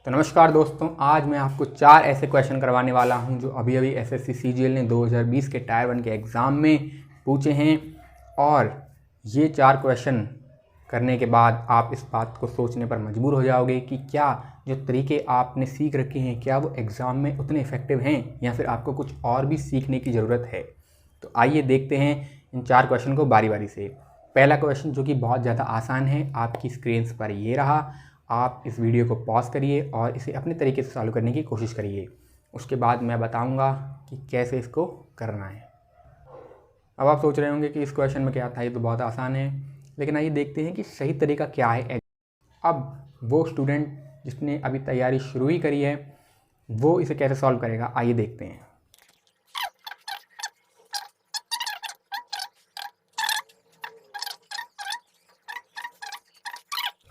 तो नमस्कार दोस्तों, आज मैं आपको 4 ऐसे क्वेश्चन करवाने वाला हूं जो अभी एसएससी सीजीएल ने 2020 के टायर 1 के एग्ज़ाम में पूछे हैं। और ये 4 क्वेश्चन करने के बाद आप इस बात को सोचने पर मजबूर हो जाओगे कि क्या जो तरीके आपने सीख रखे हैं क्या वो एग्ज़ाम में उतने इफ़ेक्टिव हैं या फिर आपको कुछ और भी सीखने की ज़रूरत है। तो आइए देखते हैं इन 4 क्वेश्चन को बारी बारी से। पहला क्वेश्चन जो कि बहुत ज़्यादा आसान है, आपकी स्क्रीन पर ये रहा। आप इस वीडियो को पॉज करिए और इसे अपने तरीके से सॉल्व करने की कोशिश करिए। उसके बाद मैं बताऊंगा कि कैसे इसको करना है। अब आप सोच रहे होंगे कि इस क्वेश्चन में क्या था, ये तो बहुत आसान है, लेकिन आइए देखते हैं कि सही तरीका क्या है। अब वो स्टूडेंट जिसने अभी तैयारी शुरू ही करी है वो इसे कैसे सॉल्व करेगा, आइए देखते हैं।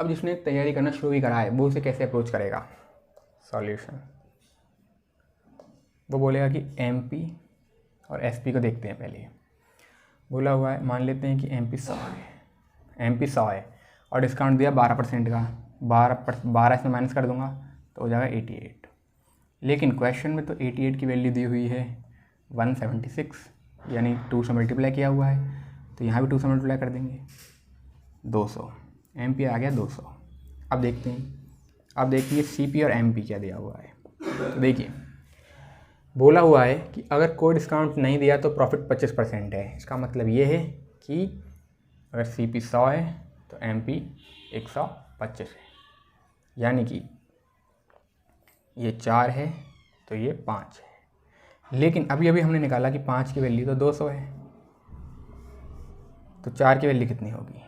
अब जिसने तैयारी करना शुरू ही करा है वो इसे कैसे अप्रोच करेगा सॉल्यूशन। वो बोलेगा कि एमपी और एसपी को देखते हैं। पहले बोला हुआ है, मान लेते हैं कि एमपी 100 है और डिस्काउंट दिया 12% का। 12 इसमें माइनस कर दूंगा तो हो जाएगा 88। लेकिन क्वेश्चन में तो 88 की वैल्यू दी हुई है 176, यानी 2 से मल्टीप्लाई किया हुआ है, तो यहाँ भी 2 से मल्टीप्लाई कर देंगे 200। एमपी आ गया 200। अब देखते हैं, अब देखिए सीपी और एमपी क्या दिया हुआ है। तो देखिए बोला हुआ है कि अगर कोई डिस्काउंट नहीं दिया तो प्रॉफिट 25% है। इसका मतलब ये है कि अगर सीपी 100 है तो एमपी 125 है, यानी कि ये 4 है तो ये 5 है। लेकिन अभी हमने निकाला कि 5 की वैल्यू तो 200 है, तो 4 की वैल्यू कितनी होगी,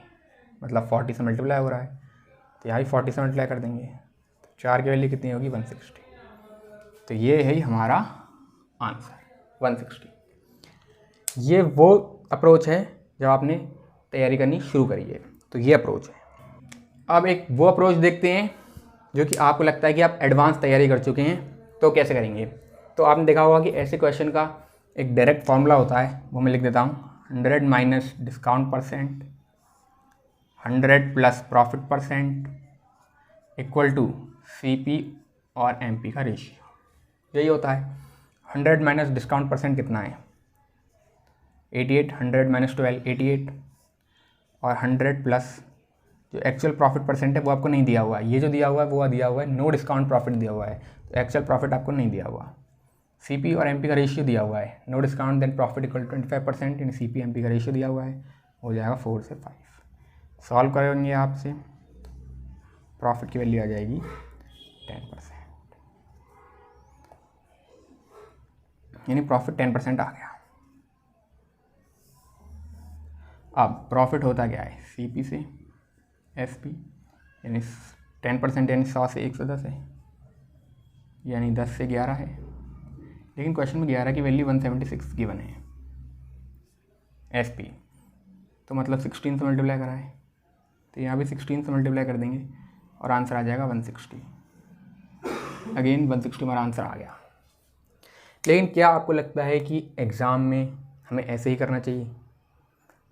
मतलब 40 से मल्टीप्लाई हो रहा है तो यहाँ भी 40 से मल्टीप्लाई कर देंगे, तो 4 की वैल्यू कितनी होगी 160। तो ये है हमारा आंसर 160। ये वो अप्रोच है जब आपने तैयारी करनी शुरू करी है, तो ये अप्रोच है। अब एक वो अप्रोच देखते हैं जो कि आपको लगता है कि आप एडवांस तैयारी कर चुके हैं, तो कैसे करेंगे। तो आपने देखा होगा कि ऐसे क्वेश्चन का एक डायरेक्ट फार्मूला होता है, वो मैं लिख देता हूँ। 100 minus discount percent 100 plus profit percent equal to CP और एमपी का रेशियो। यही होता है। 100 माइनस डिस्काउंट परसेंट कितना है 88, 100 माइनस 12 88, और 100 प्लस जो एक्चुअल प्रॉफिट परसेंट है वो आपको नहीं दिया हुआ है। ये जो दिया हुआ है वो दिया हुआ है नो डिस्काउंट प्रॉफिट दिया हुआ है, तो एक्चुअल प्रॉफिट आपको नहीं दिया हुआ। सीपी और एमपी का रेशियो दिया हुआ है, no discount then profit equal 25%, इन सीपी एमपी का रेशियो दिया हुआ है, हो जाएगा 4 से 5। सॉल्व करेंगे आपसे, प्रॉफिट की वैल्यू आ जाएगी 10%, यानी प्रॉफिट 10% आ गया। अब प्रॉफिट होता क्या है, सीपी से एसपी, यानी 10% यानी 100 से 110 है, यानी 10 से 11 है। लेकिन क्वेश्चन में 11 की वैल्यू 176 गिवन है। एसपी तो मतलब 16 से मल्टीप्लाई करा है, तो यहाँ भी 16 से मल्टीप्लाई कर देंगे और आंसर आ जाएगा 160। अगेन 160 हमारा आंसर आ गया। लेकिन क्या आपको लगता है कि एग्ज़ाम में हमें ऐसे ही करना चाहिए?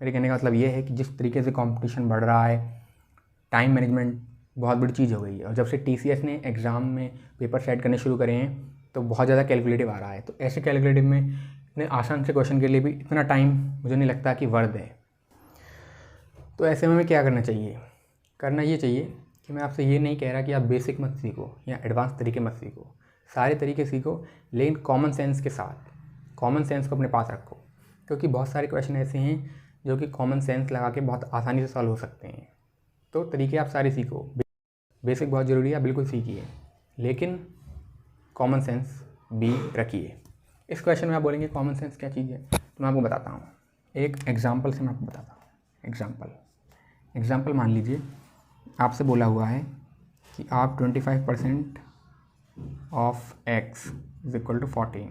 मेरे कहने का मतलब ये है कि जिस तरीके से कंपटीशन बढ़ रहा है, टाइम मैनेजमेंट बहुत बड़ी चीज़ हो गई है, और जब से टीसीएस ने एग्ज़ाम में पेपर सेट करने शुरू करे हैं तो बहुत ज़्यादा कैलकुलेटिव आ रहा है। तो ऐसे कैलकुलेटिव में इतने आसान से क्वेश्चन के लिए भी इतना टाइम मुझे नहीं लगता कि वर्थ है। तो ऐसे में हमें क्या करना चाहिए? करना ये चाहिए कि मैं आपसे ये नहीं कह रहा कि आप बेसिक मत सीखो या एडवांस तरीके मत सीखो, सारे तरीके सीखो, लेकिन कॉमन सेंस के साथ। कॉमन सेंस को अपने पास रखो, क्योंकि बहुत सारे क्वेश्चन ऐसे हैं जो कि कॉमन सेंस लगा के बहुत आसानी से सॉल्व हो सकते हैं। तो तरीके आप सारे सीखो, बेसिक बहुत ज़रूरी है, बिल्कुल सीखिए, लेकिन कॉमन सेंस भी रखिए। इस क्वेश्चन में आप बोलेंगे कॉमन सेंस क्या चीज़ है, तो मैं आपको बताता हूँ। एक एग्जांपल से मैं आपको बताता हूँ। एग्जांपल मान लीजिए आपसे बोला हुआ है कि आप 25% of x is equal to 14,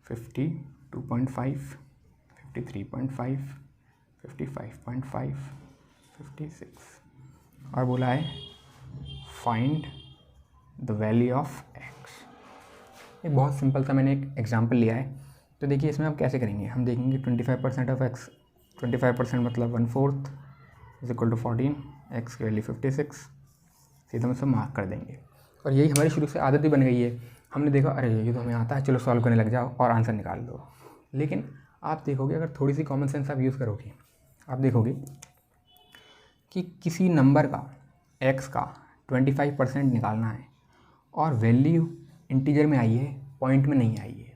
52.5, 53.5, 55.5, 56, और बोला है find the value of x। एक बहुत सिंपल सा मैंने एक एग्जांपल लिया है, तो देखिए इसमें हम कैसे करेंगे। हम देखेंगे 25% ऑफ x, 25% मतलब 1/4, इज इक्वल टू 14, एक्स की वैल्यू 56, सीधा हम सब मार्क कर देंगे। और यही हमारी शुरू से आदत भी बन गई है, हमने देखा अरे ये तो हमें आता है, चलो सॉल्व करने लग जाओ और आंसर निकाल दो। लेकिन आप देखोगे अगर थोड़ी सी कॉमन सेंस आप यूज़ करोगे, आप देखोगे कि किसी नंबर का x का 25% निकालना है और वैल्यू इंटीजर में आई है, पॉइंट में नहीं आई है।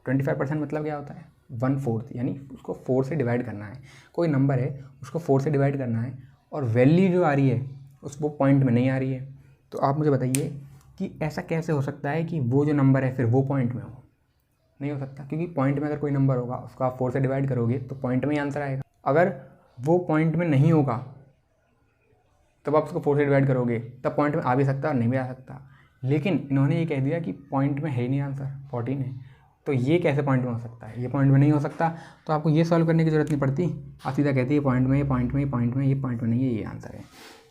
25% मतलब क्या होता है, 1/4, यानी उसको 4 से डिवाइड करना है। कोई नंबर है उसको 4 से डिवाइड करना है और वैल्यू जो आ रही है उसको पॉइंट में नहीं आ रही है। तो आप मुझे बताइए कि ऐसा कैसे हो सकता है कि वो जो नंबर है फिर वो पॉइंट में हो? नहीं हो सकता, क्योंकि पॉइंट में अगर कोई नंबर होगा उसको आप 4 से डिवाइड करोगे तो पॉइंट में ही आंसर आएगा। अगर वो पॉइंट में नहीं होगा तब आप उसको 4 से डिवाइड करोगे, तब पॉइंट में आ भी सकता है और नहीं भी आ सकता। लेकिन इन्होंने ये कह दिया कि पॉइंट में है ही नहीं आंसर, 14 है, तो ये कैसे पॉइंट में हो सकता है? ये पॉइंट में नहीं हो सकता, तो आपको ये सॉल्व करने की ज़रूरत नहीं पड़ती। आप सीधा कहती है पॉइंट में, ये पॉइंट में, ये पॉइंट में, ये पॉइंट में नहीं है, ये आंसर है।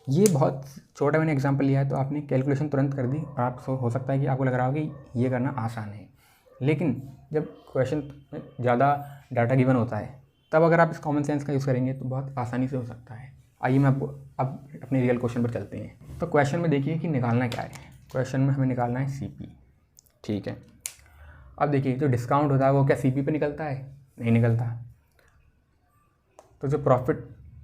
ये बहुत छोटा मैंने एग्जाम्पल लिया है, तो आपने कैलकुलेशन तुरंत कर दी और आप हो सकता है कि आपको लग रहा हो कि ये करना आसान है। लेकिन जब क्वेश्चन में ज़्यादा डाटा गिवन होता है तब अगर आप इस कॉमन सेंस का यूज़ करेंगे तो बहुत आसानी से हो सकता है। आइए मैं आपको अब अपने रियल क्वेश्चन पर चलते हैं। तो क्वेश्चन में देखिए कि निकालना क्या है। क्वेश्चन में हमें निकालना है CP, ठीक है। अब देखिए जो डिस्काउंट होता है वो क्या CP पे निकलता है? नहीं निकलता। तो जो profit,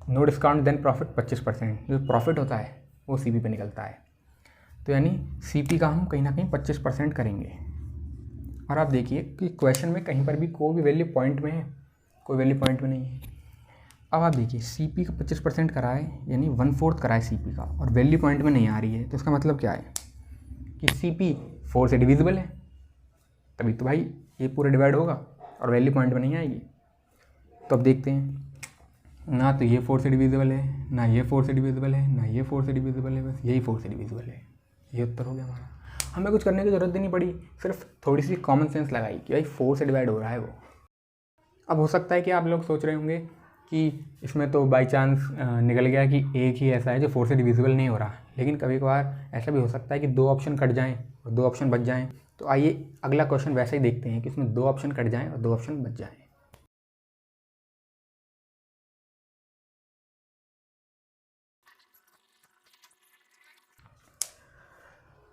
no discount then profit 25%, जो प्रॉफिट होता है वो CP पे निकलता है। तो यानी CP का हम कहीं ना कहीं 25% करेंगे। और आप देखिए कि क्वेश्चन में कहीं पर भी कोई भी वैल्यू पॉइंट में है, कोई वैल्यू पॉइंट में नहीं है। अब आप देखिए CP का 25% करा है, यानी 1/4 करा है CP का, और वैल्यू पॉइंट में नहीं आ रही है। तो इसका मतलब क्या है कि CP 4 से डिविजिबल है, तभी तो भाई ये पूरा डिवाइड होगा और वैल्यू पॉइंट में नहीं आएगी। तो अब देखते हैं, ना तो ये 4 से डिविजिबल है, ना ये 4 से डिविजिबल है, ना ये 4 से डिविजिबल है, बस यही 4 से डिविजिबल है। ये उत्तर हो गया हमारा। हमें कुछ करने की ज़रूरत भी नहीं पड़ी, सिर्फ थोड़ी सी कॉमन सेंस लगाई कि भाई 4 से डिवाइड हो रहा है वो। अब हो सकता है कि आप लोग सोच रहे होंगे कि इसमें तो बाई चांस निकल गया कि एक ही ऐसा है जो 4 से डिविजिबल नहीं हो रहा, लेकिन कभी कभार ऐसा भी हो सकता है कि 2 ऑप्शन कट जाएँ और 2 ऑप्शन बच जाएँ। तो आइए अगला क्वेश्चन वैसे ही देखते हैं कि इसमें 2 ऑप्शन कट जाएँ और 2 ऑप्शन बच जाएँ।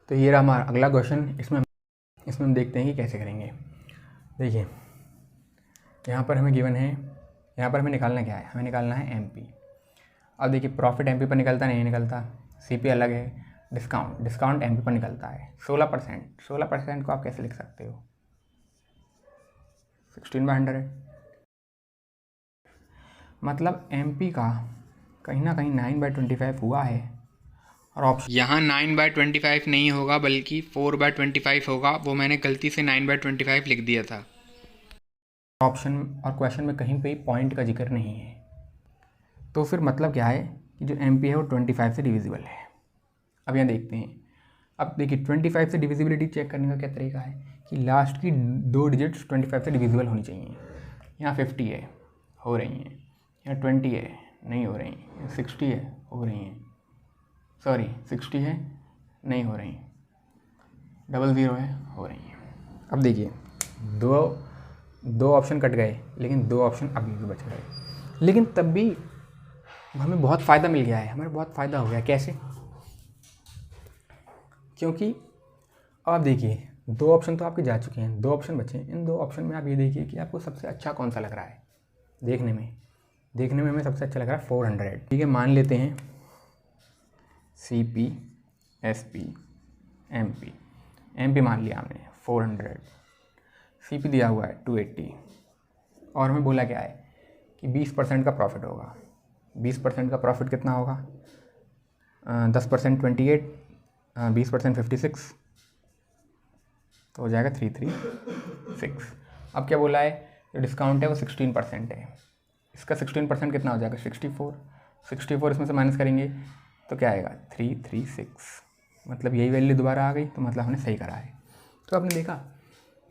तो ये रहा हमारा अगला क्वेश्चन। इसमें हम देखते हैं कि कैसे करेंगे। देखिए यहाँ पर हमें गिवन है, यहाँ पर हमें निकालना क्या है, हमें निकालना है MP। अब देखिए प्रॉफिट MP पर निकलता नहीं निकलता, CP अलग है। डिस्काउंट MP पर निकलता है 16%। 16% को आप कैसे लिख सकते हो? 16/100, मतलब MP का कहीं ना कहीं 9/25 हुआ है। और ऑप्शन यहाँ 9/25 नहीं होगा बल्कि 4/25 होगा, वो मैंने गलती से 9/25 लिख दिया था। ऑप्शन और क्वेश्चन में कहीं पे पॉइंट का जिक्र नहीं है, तो फिर मतलब क्या है कि जो MP है वो 25 से डिविजिबल है। अब यहाँ देखते हैं। अब देखिए 25 से डिविजिबिलिटी चेक करने का क्या तरीका है कि लास्ट की 2 डिजिट्स 25 से डिविजिबल होनी चाहिए। यहाँ 50 है, हो रही हैं। यहाँ 20 है, नहीं हो रही। यहाँ 60 है, हो रही हैं। सॉरी 60 है, नहीं हो रही। 00 है, हो रही हैं। अब देखिए दो ऑप्शन कट गए, लेकिन 2 ऑप्शन अभी भी बच गए। लेकिन तब भी हमें बहुत फ़ायदा मिल गया है, हमें बहुत फ़ायदा हो गया। कैसे? क्योंकि आप देखिए 2 ऑप्शन तो आपके जा चुके हैं, 2 ऑप्शन बचे हैं। इन 2 ऑप्शन में आप ये देखिए कि आपको सबसे अच्छा कौन सा लग रहा है। देखने में हमें सबसे अच्छा लग रहा है 400। ठीक है, मान लेते हैं CP, SP, MP मान लिया हमने 400। CP दिया हुआ है 280 और हमें बोला क्या है कि 20% का प्रॉफिट होगा। 20% का प्रॉफिट कितना होगा? 10% 28, 20% 56, तो हो जाएगा 336। अब क्या बोला है, जो डिस्काउंट है वो 16% है। इसका 16% कितना हो जाएगा? 64 इसमें से माइनस करेंगे तो क्या आएगा? 336। मतलब यही वैल्यू दोबारा आ गई, तो मतलब हमने सही करा है। तो आपने देखा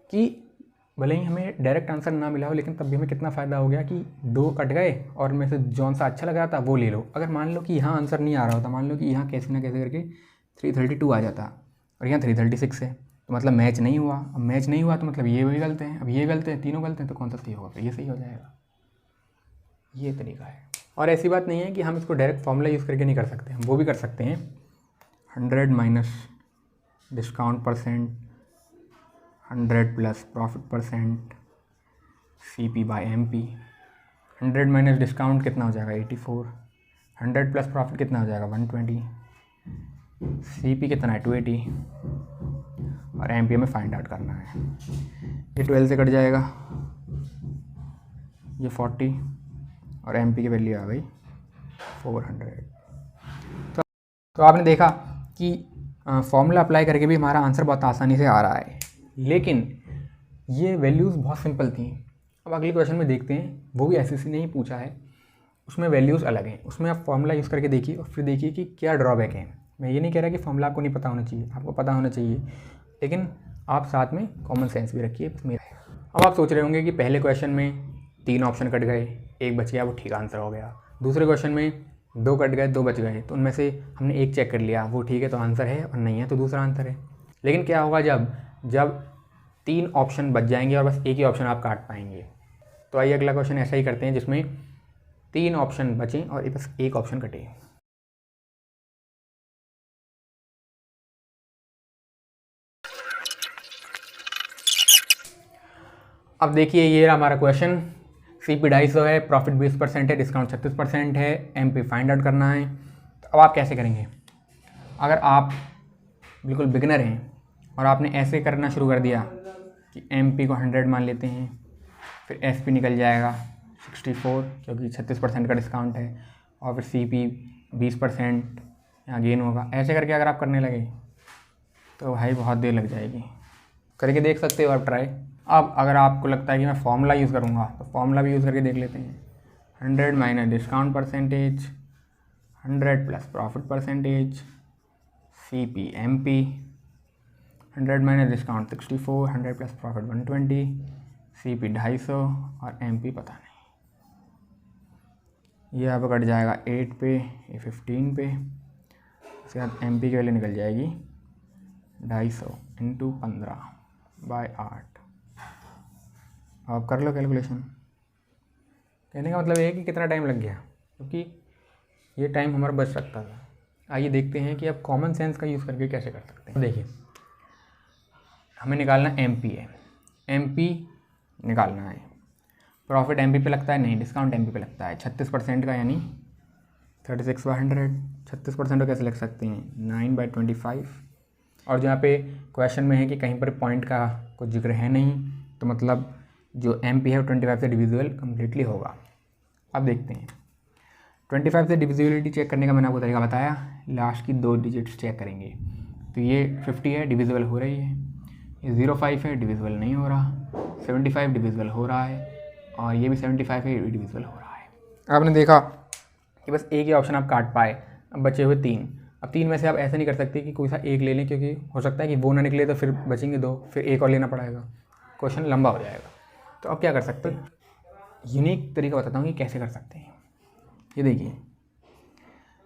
कि भले ही हमें डायरेक्ट आंसर ना मिला हो, लेकिन तब भी हमें कितना फ़ायदा हो गया कि 2 कट गए और में से जौन सा अच्छा लग रहा था वो ले लो। अगर मान लो कि यहाँ आंसर नहीं आ रहा होता, मान लो कि यहाँ कैसे ना कैसे करके 332 आ जाता और यहाँ 336 है, तो मतलब मैच नहीं हुआ। अब मैच नहीं हुआ तो मतलब ये भी गलत हैं, अब ये गलत हैं, तीनों गलत हैं, तो कौन सा सही होगा? फिर ये सही हो जाएगा। ये तरीका है। और ऐसी बात नहीं है कि हम इसको डायरेक्ट फॉर्मूला यूज़ करके नहीं कर सकते, हम वो भी कर सकते हैं। 100 minus discount percent 100 plus profit percent CP by MP। 100 minus discount कितना हो जाएगा 84, 100 प्लस प्रॉफिट कितना हो जाएगा 120, CP कितना है 280 और MP में फाइंड आउट करना है। ये 12 से कट जाएगा, ये 40 और MP की वैल्यू आ गई 400। तो आपने देखा कि फॉर्मूला अप्लाई करके भी हमारा आंसर बहुत आसानी से आ रहा है, लेकिन ये वैल्यूज़ बहुत सिंपल थी। अब अगले क्वेश्चन में देखते हैं, वो भी SSC ने ही पूछा है, उसमें वैल्यूज़ अलग हैं। उसमें आप फॉर्मूला यूज़ करके देखिए और फिर देखिए कि क्या ड्रॉबैक है। मैं ये नहीं कह रहा कि फॉर्मूला आपको नहीं पता होना चाहिए, आपको पता होना चाहिए, लेकिन आप साथ में कॉमन सेंस भी रखिए इसमें। अब आप सोच रहे होंगे कि पहले क्वेश्चन में 3 ऑप्शन कट गए, 1 बच गया, वो ठीक आंसर हो गया। दूसरे क्वेश्चन में 2 कट गए, 2 बच गए, तो उनमें से हमने 1 चेक कर लिया, वो ठीक है तो आंसर है, और नहीं है तो दूसरा आंसर है। लेकिन क्या होगा जब 3 ऑप्शन बच जाएंगे और बस एक ही ऑप्शन आप काट पाएंगे। तो आइए अगला क्वेश्चन ऐसा ही करते हैं जिसमें 3 ऑप्शन बचें और बस एक ऑप्शन कटे। अब देखिए ये रहा हमारा क्वेश्चन। CP 250 है, प्रॉफिट 20% है, डिस्काउंट 36% है, MP फाइंड आउट करना है। तो अब आप कैसे करेंगे? अगर आप बिल्कुल बिगिनर हैं और आपने ऐसे करना शुरू कर दिया कि MP को 100 मान लेते हैं, फिर SP निकल जाएगा 64 क्योंकि 36% का डिस्काउंट है, और फिर CP 20% यहाँ गेन होगा। ऐसे करके अगर आप करने लगे तो भाई बहुत देर लग जाएगी। करके देख सकते हो आप ट्राई। अब अगर आपको लगता है कि मैं फॉर्मूला यूज़ करूँगा तो फॉर्मूला भी यूज़ करके देख लेते हैं। 100 minus discount percentage 100 plus profit percentage CP MP। 100 minus discount 64, 100 plus profit 120, CP 250 और MP पता नहीं। ये अब कट जाएगा 8 पे, ये 15 पे, उसके बाद MP की वैल्यू निकल जाएगी 250 इंटू 15 बाय 8। आप कर लो कैलकुलेशन। कहने का मतलब ये है कि कितना टाइम लग गया, क्योंकि ये टाइम हमारा बच सकता था। आइए देखते हैं कि आप कॉमन सेंस का यूज़ करके कैसे कर सकते हैं। देखिए हमें निकालना MP है, MP निकालना है। प्रॉफिट MP पे लगता है नहीं, डिस्काउंट MP पे लगता है। 36% का यानी 36/100। 36% को कैसे लिख सकते हैं 9/25। और जहाँ पे क्वेश्चन में है कि कहीं पर पॉइंट का कुछ जिक्र है नहीं, तो मतलब जो MP है वो 25 से डिविजिबल कम्प्लीटली होगा। अब देखते हैं 25 से डिविजिबिलिटी चेक करने का मैंने आपको तरीका बताया। लास्ट की 2 डिजिट्स चेक करेंगे, तो ये 50 है, डिविजिबल हो रही है। ये 05 है, डिविजिबल नहीं हो रहा। 75 डिविजिबल हो रहा है, और ये भी 75 है, ये भी डिविजिबल हो रहा है। आपने देखा कि बस एक ही ऑप्शन आप काट पाए, अब बचे हुए 3। अब 3 में से आप ऐसे नहीं कर सकते कि कोई सा एक ले लें, क्योंकि हो सकता है कि वो ना निकले तो फिर बचेंगे 2, फिर एक और लेना पड़ेगा, क्वेश्चन लंबा हो जाएगा। तो अब क्या कर सकते हैं, यूनिक तरीका बताता हूँ कि कैसे कर सकते हैं। ये देखिए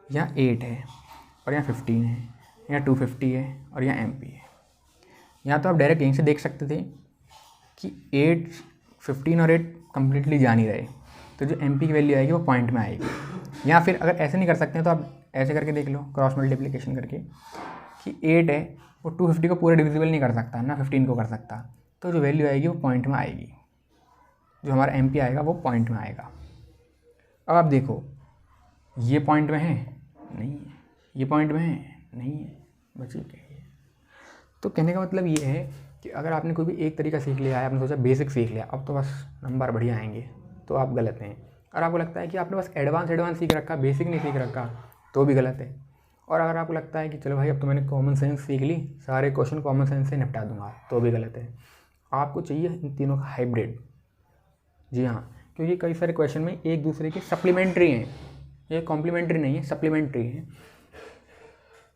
यहाँ 8 है और यहाँ 15 है, यहाँ 250 है और यहाँ MP है। यहाँ तो आप डायरेक्ट यहीं से देख सकते थे कि 8, 15 और 8 कम्प्लीटली जा नहीं रहे, तो जो MP की वैल्यू आएगी वो पॉइंट में आएगी। या फिर अगर ऐसे नहीं कर सकते हैं तो आप ऐसे करके देख लो, क्रॉस मल्टीप्लिकेशन करके, कि 8 है वो 250 को पूरे डिविजिबल नहीं कर सकता ना, 15 को कर सकता, तो जो वैल्यू आएगी वो पॉइंट में आएगी, जो हमारा MP आएगा वो पॉइंट में आएगा। अब आप देखो ये पॉइंट में है नहीं है, ये पॉइंट में है नहीं है, बची क्या है। तो कहने का मतलब ये है कि अगर आपने कोई भी एक तरीका सीख लिया है, आपने सोचा बेसिक सीख लिया, अब तो बस नंबर बढ़िया आएंगे, तो आप गलत हैं। और आपको लगता है कि आपने बस एडवांस सीख रखा, बेसिक नहीं सीख रखा, तो भी गलत है। और अगर आपको लगता है कि चलो भाई अब तो मैंने कॉमन सेंस सीख ली, सारे क्वेश्चन कॉमन सेंस से निपटा दूंगा, तो भी गलत है। आपको चाहिए इन तीनों का हाइब्रिड। जी हाँ, क्योंकि कई सारे क्वेश्चन में एक दूसरे के सप्लीमेंट्री हैं, ये कॉम्प्लीमेंट्री नहीं है, सप्लीमेंट्री हैं।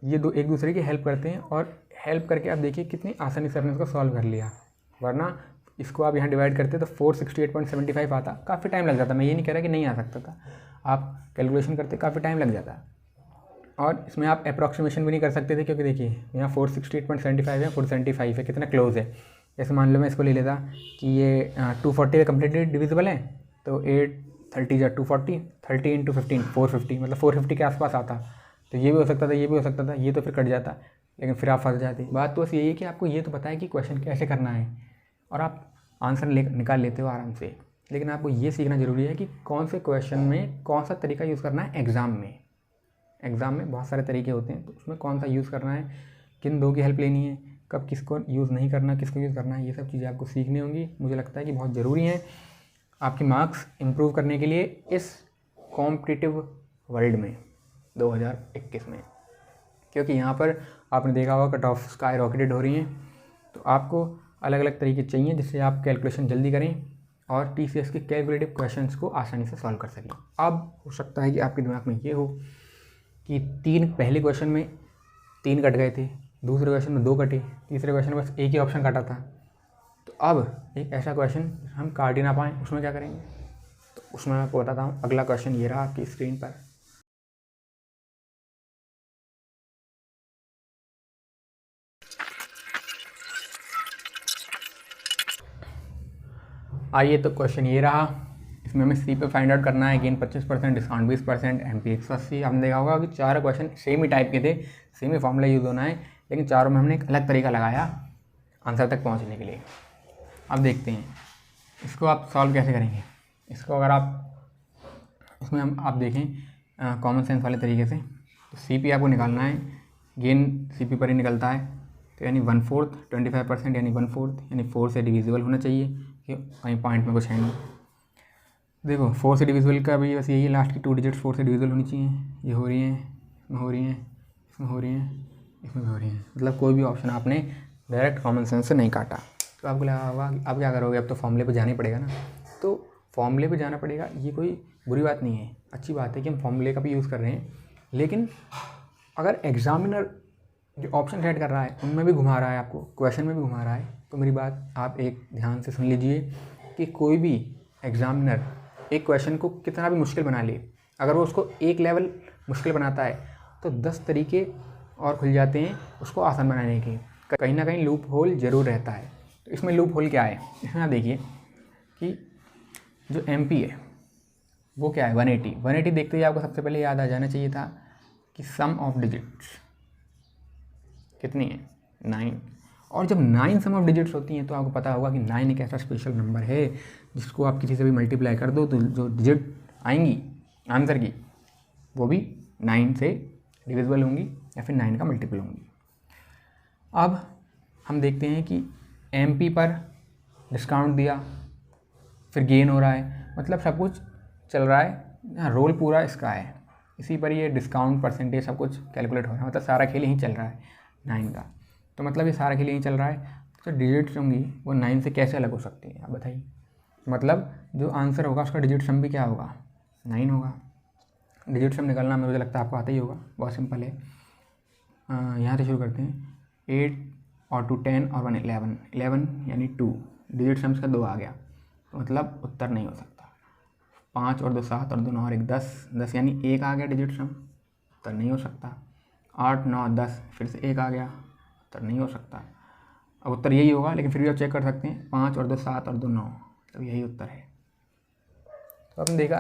ये दो एक दूसरे की हेल्प करते हैं, और हेल्प करके आप देखिए कितनी आसानी से आपने इसको सॉल्व कर लिया। वरना इसको आप यहाँ डिवाइड करते तो 468.75 आता, काफ़ी टाइम लग जाता। मैं ये नहीं कह रहा कि नहीं आ सकता था, आप कैलकुलेशन करते काफ़ी टाइम लग जाता। और इसमें आप अप्रॉक्सीमेशन भी नहीं कर सकते थे, क्योंकि देखिए यहाँ 468.75 है, 475 है, कितना क्लोज है। जैसे मान लो मैं इसको ले लेता कि ये 240 कम्प्लीटली डिविजिबल है, तो 8 30 या 240, 30 इंटू 15 450, मतलब 450 के आसपास आता। तो ये भी हो सकता था, ये भी हो सकता था, ये तो फिर कट जाता, लेकिन फिर आप फंस जाते। बात तो बस यही है कि आपको ये तो पता है कि क्वेश्चन कैसे करना है और आप आंसर निकाल लेते हो आराम से, लेकिन आपको ये सीखना ज़रूरी है कि कौन से क्वेश्चन में कौन सा तरीका यूज़ करना है। एग्ज़ाम में बहुत सारे तरीके होते हैं, तो उसमें कौन सा यूज़ करना है, किन दो की हेल्प लेनी है, कब किसको यूज़ नहीं करना, किसको यूज़ करना है, ये सब चीज़ें आपको सीखनी होंगी। मुझे लगता है कि बहुत ज़रूरी है आपके मार्क्स इम्प्रूव करने के लिए इस कॉम्पिटिटिव वर्ल्ड में 2021 में, क्योंकि यहाँ पर आपने देखा होगा कट ऑफ स्काई रॉकेटेड हो रही हैं। तो आपको अलग अलग तरीके चाहिए जिससे आप कैलकुलेशन जल्दी करें और TCS के कैलकुलेटिव क्वेश्चंस को आसानी से सॉल्व कर सकें। अब हो सकता है कि आपके दिमाग में ये हो कि पहले क्वेश्चन में 3 कट गए थे, दूसरे क्वेश्चन में 2 कटे, तीसरे क्वेश्चन में बस एक ही ऑप्शन काटा था। तो अब एक ऐसा क्वेश्चन हम काट ही ना पाएँ, उसमें क्या करेंगे? तो उसमें मैं आपको बताता हूँ। अगला क्वेश्चन ये रहा आपकी स्क्रीन पर। आइए, तो क्वेश्चन ये रहा। इसमें हमें सी पे फाइंड आउट करना है। Gain 25%, discount 20%, MP 180। हमने देखा होगा कि 4 क्वेश्चन सेम ही टाइप के थे, सेम ही फॉर्मूला यूज़ होना है, लेकिन चारों में हमने एक अलग तरीका लगाया आंसर तक पहुंचने के लिए। अब देखते हैं इसको आप सॉल्व कैसे करेंगे। इसको अगर आप इसमें आप देखें कॉमन सेंस वाले तरीके से, तो CP आपको निकालना है। गेन CP पर ही निकलता है, तो यानी 1/4, 25% यानी 1/4, यानी 4 से डिविजिबल होना चाहिए, कि कहीं पॉइंट में कुछ है नहीं। देखो 4 से डिविजिबल का भी बस यही है, लास्ट की 2 डिजिट्स 4 से डिविजिबल होनी चाहिए। ये हो रही हैं, इसमें हो रही हैं, इसमें हो रही हैं, इसमें हो रही हैं, मतलब कोई भी ऑप्शन आपने डायरेक्ट कॉमन सेंस से नहीं काटा। तो आपको लगा होगा कि अब क्या करोगे, अब तो फॉर्मूले पे जाना ही पड़ेगा ना। तो फॉर्मूले पे जाना पड़ेगा, ये कोई बुरी बात नहीं है, अच्छी बात है कि हम फॉर्मूले का भी यूज़ कर रहे हैं। लेकिन अगर एग्जामिनर जो ऑप्शन सेट कर रहा है उनमें भी घुमा रहा है, आपको क्वेश्चन में भी घुमा रहा है, तो मेरी बात आप एक ध्यान से सुन लीजिए कि कोई भी एग्जामिनर एक क्वेश्चन को कितना भी मुश्किल बना ले, अगर वो उसको एक लेवल मुश्किल बनाता है तो 10 तरीके और खुल जाते हैं उसको आसान बनाने के। कहीं ना कहीं लूप होल ज़रूर रहता है। तो इसमें लूप होल क्या है, इसमें आप देखिए कि जो MP है वो क्या है, 180 देखते ही आपको सबसे पहले याद आ जाना चाहिए था कि सम ऑफ डिजिट्स कितनी है, 9। और जब 9 सम ऑफ डिजिट्स होती हैं तो आपको पता होगा कि 9 एक ऐसा स्पेशल नंबर है जिसको आप किसी से भी मल्टीप्लाई कर दो तो जो डिजिट आएंगी आंसर की वो भी 9 से डिविजिबल होंगी या फिर 9 का मल्टीपल होंगी। अब हम देखते हैं कि MP पर डिस्काउंट दिया, फिर गेन हो रहा है, मतलब सब कुछ चल रहा है, यहाँ रोल पूरा इसका है, इसी पर ये डिस्काउंट परसेंटेज सब कुछ कैलकुलेट हो रहा है, मतलब सारा खेल यहीं चल रहा है 9 का। तो मतलब ये सारा खेल यहीं चल रहा है, तो डिजिट्स होंगी वो 9 से कैसे अलग हो सकती है, आप बताइए। मतलब जो आंसर होगा उसका डिजिट सम भी क्या होगा, 9 होगा। डिजिट सम निकालना मुझे लगता है आपको आता ही होगा, बहुत सिंपल है। यहाँ से शुरू करते हैं। 8 और 2 10 और 1 11 यानी 2, डिजिट सम्स का 2 आ गया, तो मतलब उत्तर नहीं हो सकता। 5 और 2 7 और 2 9 और 1 10 यानी 1 आ गया डिजिट सम, उत्तर नहीं हो सकता। 8 9 10 फिर से 1 आ गया, उत्तर नहीं हो सकता। अब उत्तर यही होगा, लेकिन फिर भी आप चेक कर सकते हैं, 5 और 2 7 और 2 9, तो यही उत्तर है। तो आपने देखा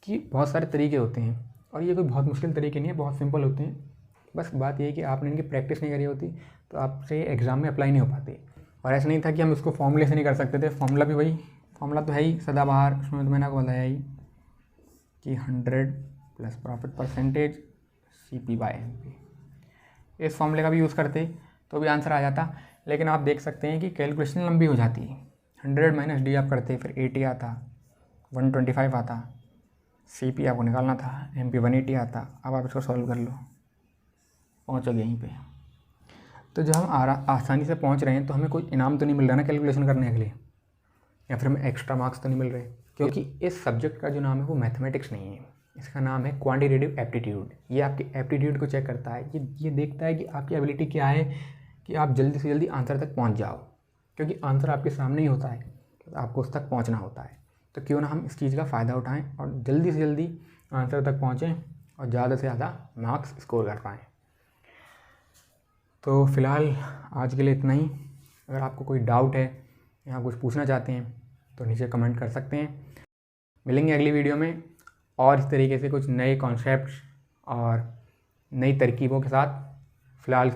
कि बहुत सारे तरीके होते हैं और ये कोई बहुत मुश्किल तरीके नहीं है, बहुत सिंपल होते हैं। बस बात ये है कि आपने इनकी प्रैक्टिस नहीं करी होती तो आपसे एग्ज़ाम में अप्लाई नहीं हो पाती। और ऐसा नहीं था कि हम इसको फॉर्मूले से नहीं कर सकते थे, फॉर्मूला भी वही फॉर्मूला तो है ही सदाबहार, उसमें तो मैंने आपको बताया ही कि 100 प्लस प्रॉफिट परसेंटेज CP/MP। इस फॉर्मूले का भी यूज़ करते तो भी आंसर आ जाता, लेकिन आप देख सकते हैं कि कैलकुलेशन लंबी हो जाती है। 100 - D आप करते फिर 80 आता, 125 आता, CP आपको निकालना था, MP 180 आता। अब आप इसको सॉल्व कर लो, पहुँचोगे यहीं पे। तो जब हम आसानी से पहुँच रहे हैं तो हमें कोई इनाम तो नहीं मिल रहा ना कैलकुलेशन करने के लिए, या फिर हमें एक्स्ट्रा मार्क्स तो नहीं मिल रहे, क्योंकि इस सब्जेक्ट का जो नाम है वो मैथमेटिक्स नहीं है, इसका नाम है क्वांटिटेटिव एप्टीट्यूड। ये आपकी एप्टीट्यूड को चेक करता है, ये देखता है कि आपकी एबिलिटी क्या है कि आप जल्दी से जल्दी आंसर तक पहुँच जाओ, क्योंकि आंसर आपके सामने ही होता है, तो आपको उस तक पहुँचना होता है। तो क्यों ना हम इस चीज़ का फ़ायदा उठाएं और जल्दी से जल्दी आंसर तक पहुँचें और ज़्यादा से ज़्यादा मार्क्स स्कोर कर पाएँ। तो फ़िलहाल आज के लिए इतना ही। अगर आपको कोई डाउट है या कुछ पूछना चाहते हैं तो नीचे कमेंट कर सकते हैं। मिलेंगे अगली वीडियो में और इस तरीके से कुछ नए कॉन्सेप्ट्स और नई तरकीबों के साथ। फ़िलहाल